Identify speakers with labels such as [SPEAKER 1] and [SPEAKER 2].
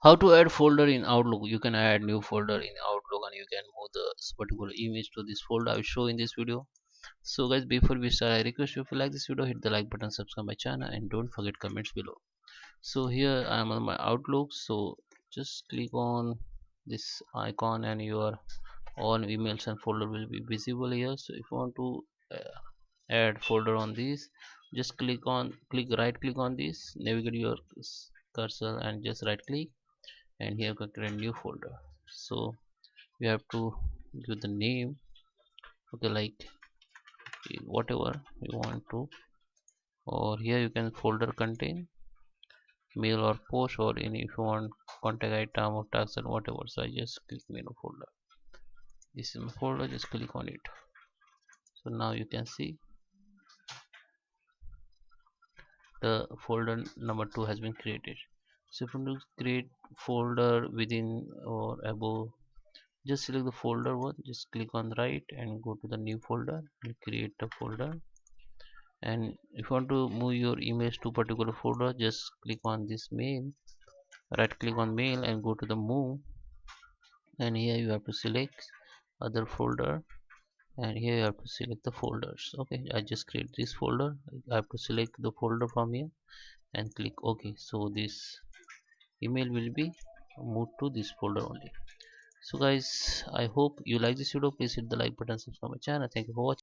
[SPEAKER 1] How to add folder in Outlook? You can add new folder in Outlook and you can move the particular image to this folder I will show in this video. So guys, before we start, I request you, if you like this video, hit the like button, subscribe my channel, and don't forget comments below. So here I am on my Outlook, so just click on this icon and your all emails and folder will be visible here. So if you want to add folder on this, just right click on this, navigate your cursor and just right click, and here you can create a new folder. So you have to give the name, okay, like whatever you want to, or here you can folder contain mail or post, or any if you want contact item or task and whatever. So I just click menu folder. This is my folder, just click on it. So now you can see the folder number 2 has been created. So if you want to create folder within or above, just select the folder one, just click on the right and go to the new folder and create a folder. And if you want to move your image to particular folder, just click on this mail, right click on mail and go to the move, and here you have to select other folder, and here you have to select the folders. Okay, I just create this folder, I have to select the folder from here and click OK. So this email will be moved to this folder only. So guys, I hope you like this video. Please hit the like button, subscribe my channel. Thank you for watching.